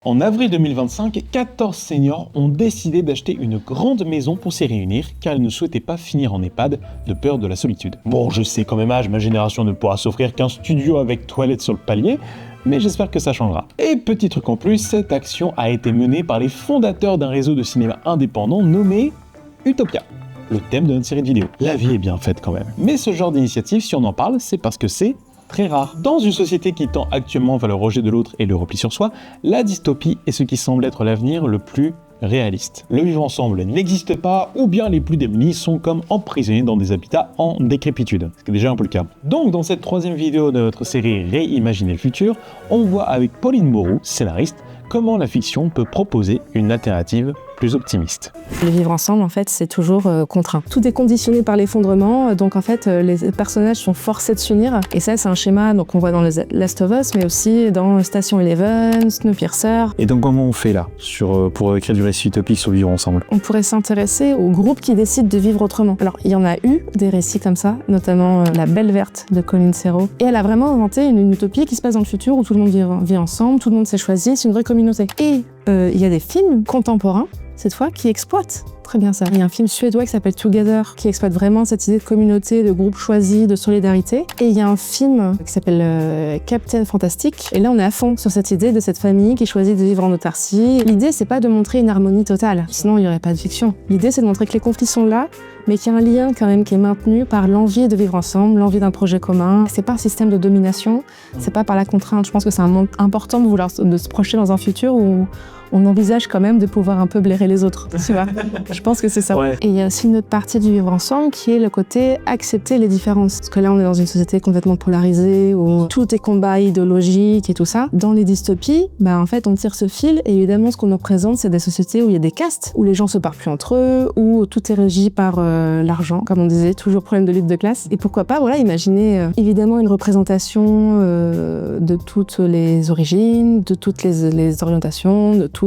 En avril 2025, 14 seniors ont décidé d'acheter une grande maison pour s'y réunir car ils ne souhaitaient pas finir en EHPAD de peur de la solitude. Bon, je sais qu'en même âge, ma génération ne pourra s'offrir qu'un studio avec toilette sur le palier, mais j'espère que ça changera. Et petit truc en plus, cette action a été menée par les fondateurs d'un réseau de cinéma indépendant nommé Utopia. Le thème de notre série de vidéos. La vie est bien faite quand même. Mais ce genre d'initiative, si on en parle, c'est parce que c'est très rare. Dans une société qui tend actuellement vers le rejet de l'autre et le repli sur soi, la dystopie est ce qui semble être l'avenir le plus réaliste. Le vivre ensemble n'existe pas, ou bien les plus démunis sont comme emprisonnés dans des habitats en décrépitude, ce qui est déjà un peu le cas. Donc dans cette troisième vidéo de notre série Réimaginer le futur, on voit avec Pauline Moreau, scénariste, comment la fiction peut proposer une alternative plus optimiste. Le vivre ensemble, en fait, c'est toujours contraint. Tout est conditionné par l'effondrement, donc en fait, les personnages sont forcés de s'unir. Et ça, c'est un schéma qu'on voit dans The Last of Us, mais aussi dans Station Eleven, Snowpiercer. Et donc comment on fait là, pour écrire du récit utopique sur vivre ensemble? On pourrait s'intéresser aux groupes qui décident de vivre autrement. Alors, il y en a eu des récits comme ça, notamment La Belle Verte de Colin Serrault. Et elle a vraiment inventé une utopie qui se passe dans le futur où tout le monde vit ensemble, tout le monde s'est choisi, c'est une vraie communauté. Et il y a des films contemporains, cette fois, qui exploitent très bien ça. Il y a un film suédois qui s'appelle Together, qui exploite vraiment cette idée de communauté, de groupe choisi, de solidarité. Et il y a un film qui s'appelle Captain Fantastic. Et là, on est à fond sur cette idée de cette famille qui choisit de vivre en autarcie. L'idée, c'est pas de montrer une harmonie totale, sinon il n'y aurait pas de fiction. L'idée, c'est de montrer que les conflits sont là, mais qu'il y a un lien quand même qui est maintenu par l'envie de vivre ensemble, l'envie d'un projet commun. C'est pas un système de domination, c'est pas par la contrainte. Je pense que c'est important de se projeter dans un futur où on envisage quand même de pouvoir un peu blairer les autres, tu vois. Je pense que c'est ça. Ouais. Et il y a aussi une autre partie du vivre ensemble qui est le côté accepter les différences. Parce que là, on est dans une société complètement polarisée où tout est combat idéologique et tout ça. Dans les dystopies, en fait, on tire ce fil et évidemment, ce qu'on nous présente, c'est des sociétés où il y a des castes, où les gens se parlent plus entre eux, où tout est régi par l'argent, comme on disait, toujours problème de lutte de classe. Et pourquoi pas, imaginer évidemment une représentation de toutes les origines, de toutes les orientations, de toutes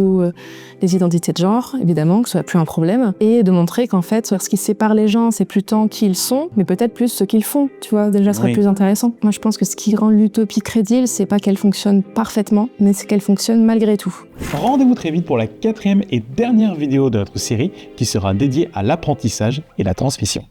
les identités de genre, évidemment, que ce soit plus un problème, et de montrer qu'en fait, ce qui sépare les gens, c'est plus tant qui ils sont, mais peut-être plus ce qu'ils font, tu vois, déjà ce serait plus intéressant. Moi, je pense que ce qui rend l'utopie crédible, c'est pas qu'elle fonctionne parfaitement, mais c'est qu'elle fonctionne malgré tout. Rendez-vous très vite pour la 4e et dernière vidéo de notre série qui sera dédiée à l'apprentissage et la transmission.